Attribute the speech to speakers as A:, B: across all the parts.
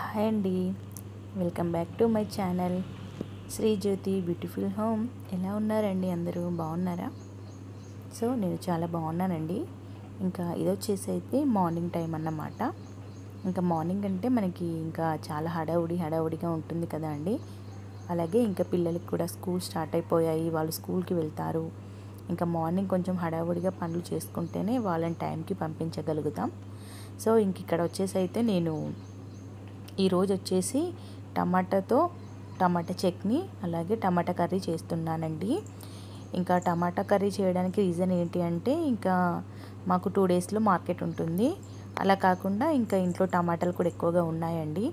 A: Hi అండి, welcome back to my channel Sri Jyothi beautiful home. ఎలా ఉన్నారండి? అందరూ బాగున్నారా? సో నేను చాలా బాగున్నానండి. ఇంకా ఇది వచ్చేసి అయితే మార్నింగ్ టైం అన్నమాట. ఇంకా మార్నింగ్ అంటే మనకి ఇంకా చాలా హడావుడిగా ఉంటుంది కదా అండి. అలాగే ఇంకా పిల్లలకి కూడా స్కూల్ స్టార్ట్ అయిపోయాయి, వాళ్ళు స్కూల్కి వెళ్తారు. ఇంకా మార్నింగ్ కొంచెం హడావుడిగా పనులు చేసుకుంటేనే వాళ్ళని టైంకి పంపించగలుగుతాం. సో ఇంక ఇక్కడ వచ్చేసి అయితే నేను ఈరోజు వచ్చేసి టమాటా చట్నీ అలాగే టమాటా కర్రీ చేస్తున్నానండి. ఇంకా టమాటా కర్రీ చేయడానికి రీజన్ ఏంటి అంటే, ఇంకా మాకు 2 డేస్లో మార్కెట్ ఉంటుంది. అలా కాకుండా ఇంకా ఇంట్లో టమాటాలు కూడా ఎక్కువగా ఉన్నాయండి.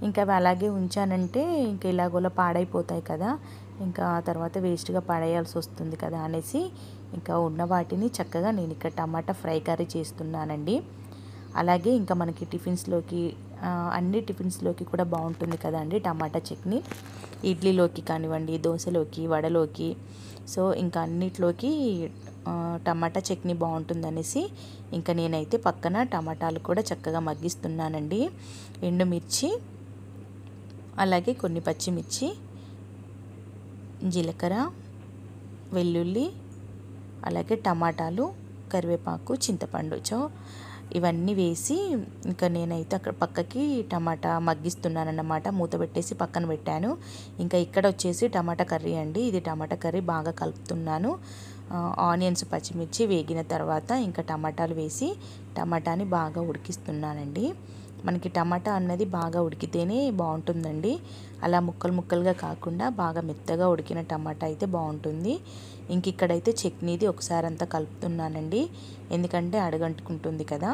A: ఇంకా అవి అలాగే ఉంచానంటే ఇంకా ఇలాగోలా పాడైపోతాయి కదా, ఇంకా తర్వాత వేస్ట్గా పడేయాల్సి వస్తుంది కదా అనేసి ఇంకా ఉన్న వాటిని చక్కగా నేను ఇక్కడ టమాటా ఫ్రై కర్రీ చేస్తున్నానండి. అలాగే ఇంకా మనకి అన్ని టిఫిన్స్లోకి కూడా బాగుంటుంది కదండి టమాటా చట్నీ. ఇడ్లీలోకి కానివ్వండి, దోశలోకి, వడలోకి, సో ఇంకా అన్నిట్లోకి టమాటా చట్నీ బాగుంటుందనేసి ఇంకా నేనైతే పక్కన టమాటాలు కూడా చక్కగా మగ్గిస్తున్నానండి. ఎండుమిర్చి, అలాగే కొన్ని పచ్చిమిర్చి, జీలకర్ర, వెల్లుల్లి, అలాగే టమాటాలు, కరివేపాకు, చింతపండు, ఇవన్నీ వేసి ఇంకా నేనైతే అక్కడ పక్కకి టమాటా మగ్గిస్తున్నానన్నమాట. మూత పెట్టేసి పక్కన పెట్టాను. ఇంకా ఇక్కడ వచ్చేసి టమాటా కర్రీ అండి. ఇది టమాటా కర్రీ బాగా కలుపుతున్నాను. ఆనియన్స్, పచ్చిమిర్చి వేగిన తర్వాత ఇంకా టమాటాలు వేసి టమాటాని బాగా ఉడికిస్తున్నానండి. మనకి టమాటా అన్నది బాగా ఉడికితేనే బాగుంటుందండి. అలా ముక్కలుగా కాకుండా బాగా మెత్తగా ఉడికిన టమాటా అయితే బాగుంటుంది. ఇంక ఇక్కడైతే చట్నీది ఒకసారి అంతా కలుపుతున్నానండి, ఎందుకంటే అడగంటుకుంటుంది కదా.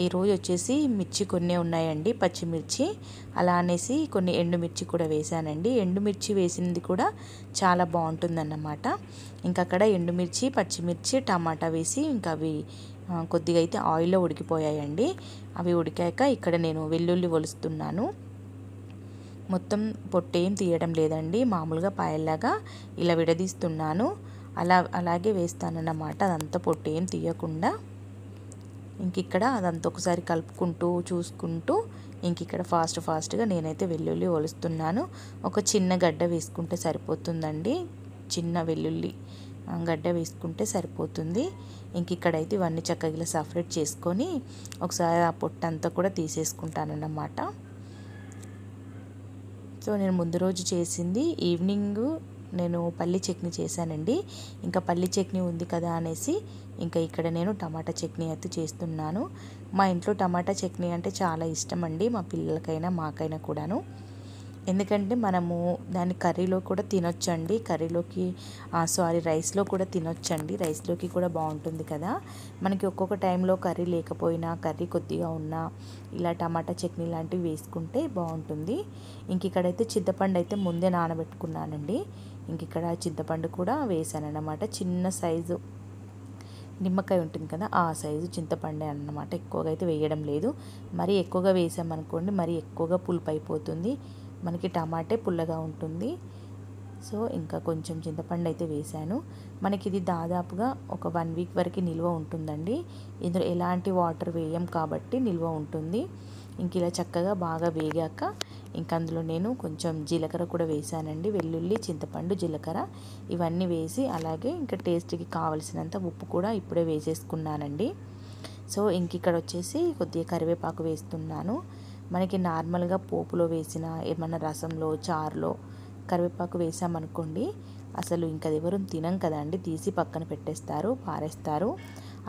A: ఈరోజు వచ్చేసి మిర్చి కొన్ని ఉన్నాయండి, పచ్చిమిర్చి, అలా అనేసి కొన్ని ఎండుమిర్చి కూడా వేసానండి. ఎండుమిర్చి వేసింది కూడా చాలా బాగుంటుందన్నమాట. ఇంకా అక్కడ ఎండుమిర్చి, పచ్చిమిర్చి, టమాటా వేసి ఇంకా అవి కొద్దిగా అయితే ఆయిల్లో ఉడికిపోయాయండి. అవి ఉడికాక ఇక్కడ నేను వెల్లుల్లి ఒలుస్తున్నాను. మొత్తం పొట్టేం తీయడం లేదండి, మామూలుగా పాయల్లాగా ఇలా విడదీస్తున్నాను. అలాగే వేస్తానన్నమాట, అదంతా పొట్టేం తీయకుండా. ఇంక ఇక్కడ అదంతా ఒకసారి కలుపుకుంటూ చూసుకుంటూ ఇంక ఇక్కడ ఫాస్ట్గా నేనైతే వెల్లుల్లి ఒలుస్తున్నాను. ఒక చిన్న గడ్డ వేసుకుంటే సరిపోతుందండి, చిన్న వెల్లుల్లి గడ్డ వేసుకుంటే సరిపోతుంది. ఇంక ఇక్కడైతే ఇవన్నీ చక్కగా ఇలా సపరేట్ చేసుకొని ఒకసారి ఆ పొట్టంతా కూడా తీసేసుకుంటానన్నమాట. సో నేను ముందు రోజు చేసింది ఈవినింగ్ నేను పల్లి చట్నీ చేశానండి. ఇంకా పల్లి చట్నీ ఉంది కదా అనేసి ఇంకా ఇక్కడ నేను టమాటా చట్నీ అయితే చేస్తున్నాను. మా ఇంట్లో టమాటా చట్నీ అంటే చాలా ఇష్టం అండి, మా పిల్లలకైనా మాకైనా కూడాను. ఎందుకంటే మనము దాన్ని కర్రీలో కూడా తినొచ్చండి, రైస్లో కూడా తినొచ్చండి. రైస్లోకి కూడా బాగుంటుంది కదా. మనకి ఒక్కొక్క టైంలో కర్రీ లేకపోయినా, కర్రీ కొద్దిగా ఉన్నా ఇలా టమాటా చట్నీ లాంటివి వేసుకుంటే బాగుంటుంది. ఇంక ఇక్కడైతే చింతపండు అయితే ముందే నానబెట్టుకున్నానండి. ఇంక ఇక్కడ చింతపండు కూడా వేసానన్నమాట. చిన్న సైజు నిమ్మకాయ ఉంటుంది కదా, ఆ సైజు చింతపండే అన్నమాట. ఎక్కువగా అయితే వేయడం లేదు. మరీ ఎక్కువగా వేసామనుకోండి మరీ ఎక్కువగా పులుపు అయిపోతుంది, మనకి టమాటే పుల్లగా ఉంటుంది. సో ఇంకా కొంచెం చింతపండు అయితే వేసాను. మనకి ఇది దాదాపుగా ఒక 1 వీక్ వరకు నిల్వ ఉంటుందండి. ఇందులో ఎలాంటి వాటర్ వేయం కాబట్టి నిల్వ ఉంటుంది. ఇంక ఇలా చక్కగా బాగా వేగాక ఇంక అందులో నేను కొంచెం జీలకర్ర కూడా వేసానండి. వెల్లుల్లి, చింతపండు, జీలకర్ర ఇవన్నీ వేసి అలాగే ఇంకా టేస్ట్కి కావలసినంత ఉప్పు కూడా ఇప్పుడే వేసేసుకున్నానండి. సో ఇంక ఇక్కడ వచ్చేసి కొద్దిగా కరివేపాకు వేస్తున్నాను. మనకి నార్మల్గా పోపులో వేసిన ఏమన్నా రసంలో, చారులో కరివేపాకు వేసామనుకోండి అసలు ఇంకా ఎవరు తినం కదండి, తీసి పక్కన పెట్టేస్తారు, పారేస్తారు.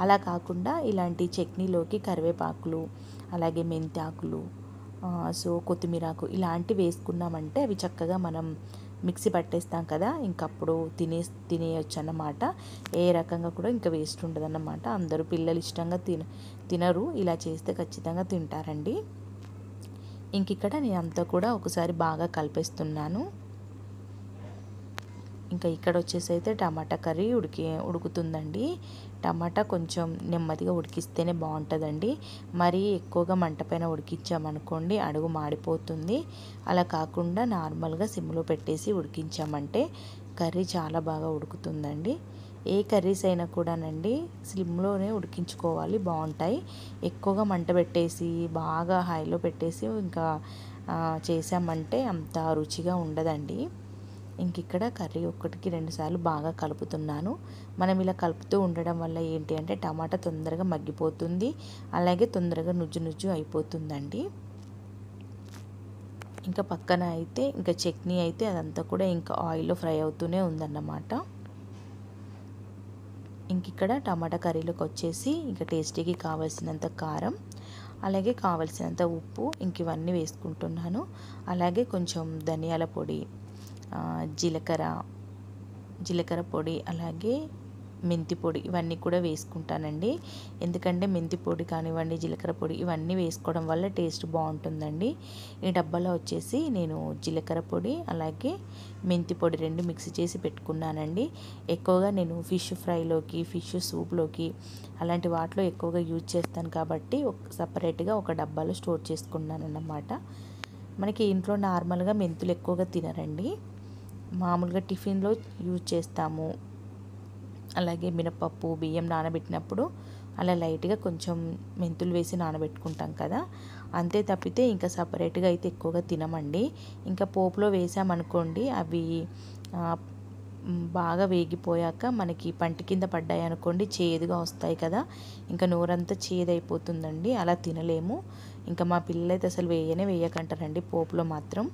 A: అలా కాకుండా ఇలాంటి చట్నీలోకి కరివేపాకులు, అలాగే మెంతాకులు, సో కొత్తిమీరాకు ఇలాంటివి వేసుకున్నామంటే అవి చక్కగా మనం మిక్సీ పట్టేస్తాం కదా, ఇంకప్పుడు తినేయచ్చు అన్నమాట. ఏ రకంగా కూడా ఇంకా వేస్ట్ ఉండదు అన్నమాట. అందరూ పిల్లలు ఇష్టంగా తినరు, ఇలా చేస్తే ఖచ్చితంగా తింటారండి. ఇంక ఇక్కడ నేను అంతా కూడా ఒకసారి బాగా కలిపేస్తున్నాను. ఇంకా ఇక్కడ వచ్చేసి అయితే టమాటా కర్రీ ఉడుకుతుందండి. టమాటా కొంచెం నెమ్మదిగా ఉడికిస్తేనే బాగుంటుందండి. మరీ ఎక్కువగా మంట పైన ఉడికించామనుకోండి అడుగు మాడిపోతుంది. అలా కాకుండా నార్మల్గా సిమ్లో పెట్టేసి ఉడికించామంటే కర్రీ చాలా బాగా ఉడుకుతుందండి. ఏ కర్రీస్ అయినా కూడానండి స్లిమ్లోనే ఉడికించుకోవాలి, బాగుంటాయి. ఎక్కువగా మంట పెట్టేసి బాగా హైలో పెట్టేసి ఇంకా చేసామంటే అంత రుచిగా ఉండదండి. ఇంక ఇక్కడ కర్రీ ఒకటికి 2 సార్లు బాగా కలుపుతున్నాను. మనం ఇలా కలుపుతూ ఉండడం వల్ల ఏంటి అంటే టమాటా తొందరగా మగ్గిపోతుంది, అలాగే తొందరగా నుజ్జు నుజ్జు అయిపోతుందండి. ఇంకా పక్కన అయితే ఇంకా చట్నీ అయితే అదంతా కూడా ఇంకా ఆయిల్లో ఫ్రై అవుతూనే ఉందన్నమాట. ఇంక ఇక్కడ టమాటా కర్రీలోకి వచ్చేసి ఇంకా టేస్టీకి కావాల్సినంత కారం, అలాగే కావాల్సినంత ఉప్పు ఇంక ఇవన్నీ వేసుకుంటున్నాను. అలాగే కొంచెం ధనియాల పొడి, జీలకర్ర పొడి, అలాగే మెంతి పొడి ఇవన్నీ కూడా వేసుకుంటానండి. ఎందుకంటే మెంతి పొడి కానివ్వండి, జీలకర్ర పొడి ఇవన్నీ వేసుకోవడం వల్ల టేస్ట్ బాగుంటుందండి. ఈ డబ్బాలో వచ్చేసి నేను జీలకర్ర పొడి అలాగే మెంతి పొడి 2 మిక్స్ చేసి పెట్టుకున్నానండి. ఎక్కువగా నేను ఫిష్ ఫ్రైలోకి, ఫిష్ సూప్లోకి అలాంటి వాటిలో ఎక్కువగా యూజ్ చేస్తాను కాబట్టి సపరేట్గా ఒక డబ్బాలో స్టోర్ చేసుకున్నాను అన్నమాట. మనకి ఇంట్లో నార్మల్గా మెంతులు ఎక్కువగా తినరండి, మామూలుగా టిఫిన్లో యూజ్ చేస్తాము. అలాగే మినపప్పు, బియ్యం నానబెట్టినప్పుడు అలా లైట్గా కొంచెం మెంతులు వేసి నానబెట్టుకుంటాం కదా, అంతే తప్పితే ఇంకా సపరేట్గా అయితే ఎక్కువగా తినమండి. ఇంకా పోపులో వేసామనుకోండి అవి బాగా వేగిపోయాక మనకి పంటి కింద పడ్డాయి అనుకోండి చేదుగా వస్తాయి కదా, ఇంకా నోరంతా చేదైపోతుందండి, అలా తినలేము. ఇంకా మా పిల్లలైతే అసలు వేయకంటారండి పోపులో మాత్రం.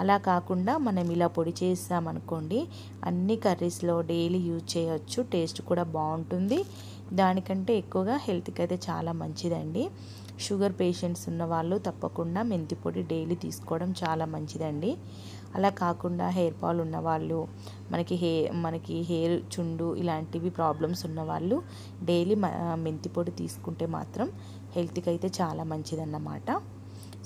A: అలా కాకుండా మనం ఇలా పొడి చేసామనుకోండి అన్ని కర్రీస్లో డైలీ యూజ్ చేయొచ్చు, టేస్ట్ కూడా బాగుంటుంది. దానికంటే ఎక్కువగా హెల్త్కి అయితే చాలా మంచిదండి. షుగర్ పేషెంట్స్ ఉన్న వాళ్ళు తప్పకుండా మెంతి పొడి డైలీ తీసుకోవడం చాలా మంచిదండి. అలా కాకుండా హెయిర్ ఫాల్ ఉన్నవాళ్ళు, మనకి హెయిర్ చుండు ఇలాంటివి ప్రాబ్లమ్స్ ఉన్నవాళ్ళు డైలీ మెంతి పొడి తీసుకుంటే మాత్రం హెల్త్కి అయితే చాలా మంచిదన్నమాట.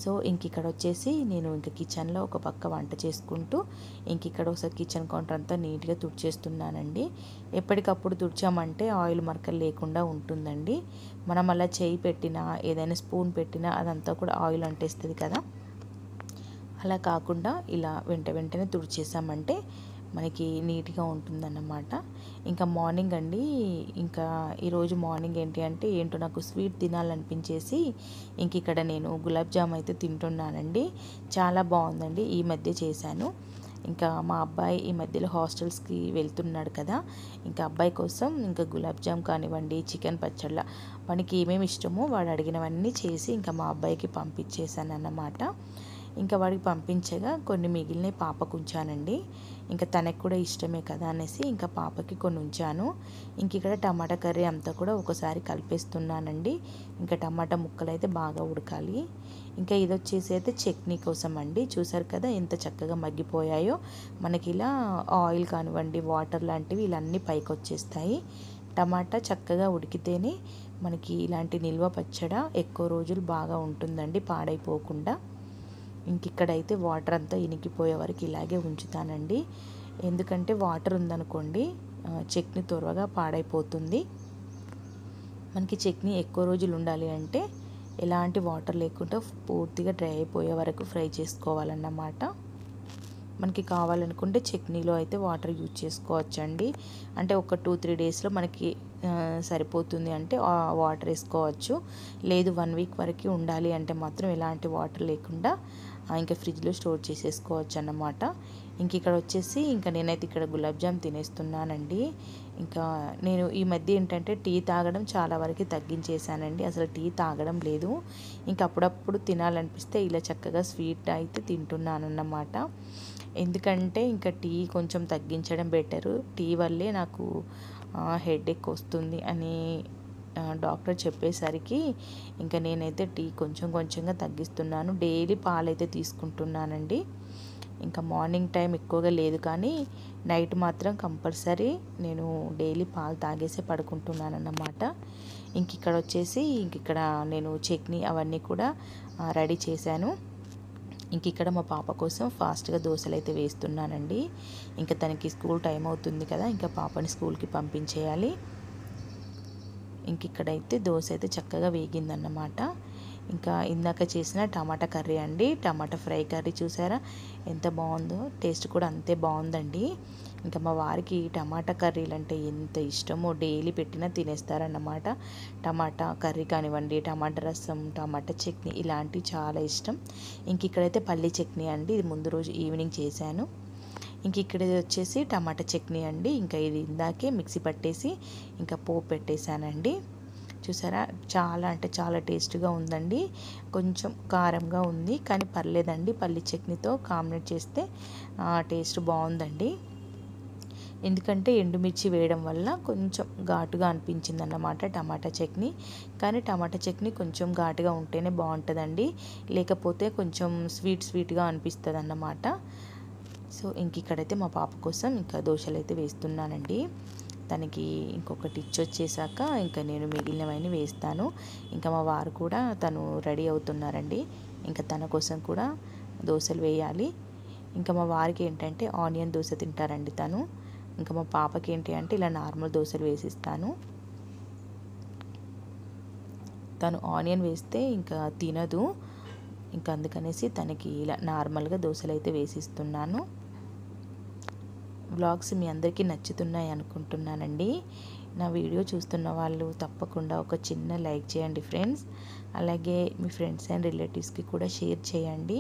A: సో ఇంక ఇక్కడ వచ్చేసి నేను ఇంకా కిచెన్లో ఒక పక్క వంట చేసుకుంటూ ఇంక ఇక్కడ ఒకసారి కిచెన్ కౌంటర్ అంతా నీట్గా తుడిచేస్తున్నానండి. ఎప్పటికప్పుడు తుడిచామంటే ఆయిల్ మరకలు లేకుండా ఉంటుందండి. మనం అలా చేయి పెట్టినా ఏదైనా స్పూన్ పెట్టినా అదంతా కూడా ఆయిల్ అంటేస్తుంది కదా, అలా కాకుండా ఇలా వెంటనే తుడిచేసామంటే మనకి నీట్గా ఉంటుందన్నమాట. ఇంకా మార్నింగ్ అండి, ఇంకా ఈరోజు మార్నింగ్ ఏంటో నాకు స్వీట్ తినాలనిపించేసి ఇంక ఇక్కడ నేను గులాబ్ జామ్ అయితే తింటున్నానండి. చాలా బాగుందండి, ఈ మధ్య చేశాను. ఇంకా మా అబ్బాయి ఈ మధ్యలో హాస్టల్స్కి వెళ్తున్నాడు కదా, ఇంకా అబ్బాయి కోసం ఇంకా గులాబ్ జామ్ కానివ్వండి, చికెన్ పచ్చళ్ళ వానికి ఏమేమి ఇష్టమో వాడు అడిగినవన్నీ చేసి ఇంకా మా అబ్బాయికి పంపించేశాను అన్నమాట. ఇంకా వాడికి పంపించగా కొన్ని మిగిలినవి పాపకు ఉంచానండి. ఇంకా తనకు కూడా ఇష్టమే కదా అనేసి ఇంకా పాపకి కొన్ని ఉంచాను. ఇంక ఇక్కడ టమాటా కర్రీ అంతా కూడా ఒకసారి కలిపేస్తున్నానండి. ఇంకా టమాటా ముక్కలు అయితే బాగా ఉడకాలి. ఇంకా ఇది వచ్చేసి అయితే చట్నీ కోసం అండి. చూసారు కదా ఎంత చక్కగా మగ్గిపోయాయో. మనకి ఇలా ఆయిల్ కానివ్వండి, వాటర్ లాంటివి ఇలా అన్నీ పైకి వచ్చేస్తాయి. టమాటా చక్కగా ఉడికితేనే మనకి ఇలాంటి నిల్వ పచ్చడి ఎక్కువ రోజులు బాగా ఉంటుందండి, పాడైపోకుండా. ఇంక ఇక్కడైతే వాటర్ అంతా ఇనికిపోయే వరకు ఇలాగే ఉంచుతానండి. ఎందుకంటే వాటర్ ఉందనుకోండి చట్నీ త్వరగా పాడైపోతుంది. మనకి చట్నీ ఎక్కువ రోజులు ఉండాలి అంటే ఎలాంటి వాటర్ లేకుండా పూర్తిగా డ్రై అయిపోయే వరకు ఫ్రై చేసుకోవాలన్నమాట. మనకి కావాలనుకుంటే చట్నీలో అయితే వాటర్ యూజ్ చేసుకోవచ్చండి. అంటే ఒక 2-3 డేస్లో మనకి సరిపోతుంది అంటే వాటర్ వేసుకోవచ్చు. లేదు 1 వీక్ వరకు ఉండాలి అంటే మాత్రం ఎలాంటి వాటర్ లేకుండా ఇంకా ఫ్రిడ్జ్లో స్టోర్ చేసేసుకోవచ్చు అన్నమాట. ఇంక ఇక్కడ వచ్చేసి ఇంకా నేనైతే ఇక్కడ గులాబ్ జామ్ తినేస్తున్నానండి. ఇంకా నేను ఈ మధ్య ఏంటంటే టీ తాగడం చాలా వరకు తగ్గించేసానండి, అసలు టీ తాగడం లేదు. ఇంకా అప్పుడప్పుడు తినాలనిపిస్తే ఇలా చక్కగా స్వీట్ అయితే తింటున్నాను అన్నమాట. ఎందుకంటే ఇంకా టీ కొంచెం తగ్గించడం బెటరు. టీ వల్లే నాకు హెడేక్ వస్తుంది అని డాక్టర్ చెప్పేసరికి ఇంకా నేనైతే టీ కొంచెంగా తగ్గిస్తున్నాను. డైలీ పాలైతే తీసుకుంటున్నానండి. ఇంకా మార్నింగ్ టైం ఎక్కువగా లేదు కానీ నైట్ మాత్రం కంపల్సరీ నేను డైలీ పాలు తాగేసే పడుకుంటున్నాను అన్నమాట. ఇక్కడ వచ్చేసి ఇక్కడ నేను చట్నీ అవన్నీ కూడా రెడీ చేశాను. ఇక్కడ మా పాప కోసం ఫాస్ట్గా దోశలు అయితే వేస్తున్నానండి. ఇంకా తనకి స్కూల్ టైం అవుతుంది కదా, ఇంకా పాపని స్కూల్కి పంపించేయాలి. ఇక్కడైతే దోశ అయితే చక్కగా వేగిందన్నమాట. ఇంకా ఇందాక చేసిన టమాటా కర్రీ అండి, టమాటా ఫ్రై కర్రీ చూసారా ఎంత బాగుందో, టేస్ట్ కూడా అంతే బాగుందండి. ఇంకా మా వారికి టమాటా కర్రీలు అంటే ఎంత ఇష్టమో, డైలీ పెట్టినా తినేస్తారన్నమాట. టమాటా కర్రీ కానివ్వండి, టమాటా రసం, టమాటా చట్నీ ఇలాంటివి చాలా ఇష్టం. ఇంక ఇక్కడైతే పల్లీ చట్నీ అండి, ఇది ముందు రోజు ఈవినింగ్ చేశాను. ఇంక ఇక్కడ వచ్చేసి టమాటా చట్నీ అండి. ఇంకా ఇది ఇందాకే మిక్సీ పట్టేసి ఇంకా పోపు పెట్టేశానండి. చూసారా, చాలా అంటే చాలా టేస్ట్గా ఉందండి. కొంచెం కారంగా ఉంది కానీ పర్లేదండి, పల్లి చట్నీతో కాంబినేట్ చేస్తే టేస్ట్ బాగుందండి. ఎందుకంటే ఎండుమిర్చి వేయడం వల్ల కొంచెం ఘాటుగా అనిపించింది అన్నమాట టమాటా చట్నీ. కానీ టమాటా చట్నీ కొంచెం ఘాటుగా ఉంటేనే బాగుంటుందండి, లేకపోతే కొంచెం స్వీట్గా అనిపిస్తుంది అన్నమాట. సో ఇంక ఇక్కడైతే మా పాప కోసం ఇంకా దోశలు అయితే వేస్తున్నానండి. తనకి ఇంకొకటి ఇచ్చొచ్చేసాక ఇంకా నేను మిగిలినవన్నీ వేస్తాను. ఇంకా మా వారు కూడా తను రెడీ అవుతున్నారండి. ఇంకా తన కోసం కూడా దోశలు వేయాలి. ఇంకా మా వారికి ఏంటంటే ఆనియన్ దోశ తింటారండి తను. ఇంకా మా పాపకి ఏంటి అంటే ఇలా నార్మల్ దోశలు వేసిస్తాను. తను ఆనియన్ వేస్తే ఇంకా తినదు, ఇంకా అందుకనేసి తనకి ఇలా నార్మల్గా దోశలు అయితే వేసిస్తున్నాను. వ్లాగ్స్ మీ అందరికీ నచ్చుతున్నాయి అనుకుంటున్నానండి. నా వీడియో చూస్తున్న వాళ్ళు తప్పకుండా ఒక చిన్న లైక్ చేయండి ఫ్రెండ్స్. అలాగే మీ ఫ్రెండ్స్ అండ్ రిలేటివ్స్కి కూడా షేర్ చేయండి.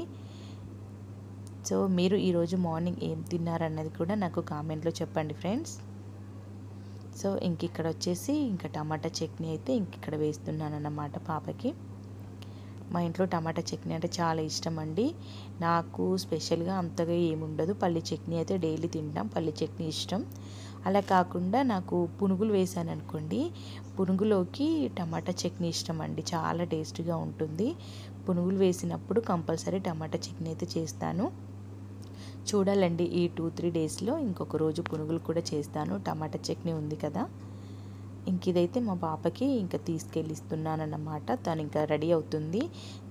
A: సో మీరు ఈరోజు మార్నింగ్ ఏం తిన్నారన్నది కూడా నాకు కామెంట్లో చెప్పండి ఫ్రెండ్స్. సో ఇంక ఇక్కడ వచ్చేసి ఇంకా టమాటా చట్నీ అయితే ఇంక ఇక్కడ వేస్తున్నాను అన్నమాట పాపకి. మా ఇంట్లో టమాటా చట్నీ అంటే చాలా ఇష్టం అండి. నాకు స్పెషల్గా అంతగా ఏముండదు, పల్లి చట్నీ అయితే డైలీ తింటాం, పల్లి చట్నీ ఇష్టం. అలా కాకుండా నాకు పునుగులు వేసాను అనుకోండి, పునుగులోకి టమాటా చట్నీ ఇష్టం అండి, చాలా టేస్ట్గా ఉంటుంది. పునుగులు వేసినప్పుడు కంపల్సరీ టమాటా చట్నీ అయితే చేస్తాను. చూడాలండి ఈ 2-3 డేస్లో ఇంకొక రోజు పునుగులు కూడా చేస్తాను. టమాటా చట్నీ ఉంది కదా. ఇంక ఇదైతే మా పాపకి ఇంకా తీసుకెళ్ళి ఇస్తున్నాను అన్నమాట. తను ఇంకా రెడీ అవుతుంది,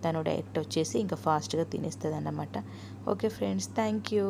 A: తను డైరెక్ట్ వచ్చేసి ఇంకా ఫాస్ట్గా తినేస్తుంది అన్నమాట. Okay friends, thank you.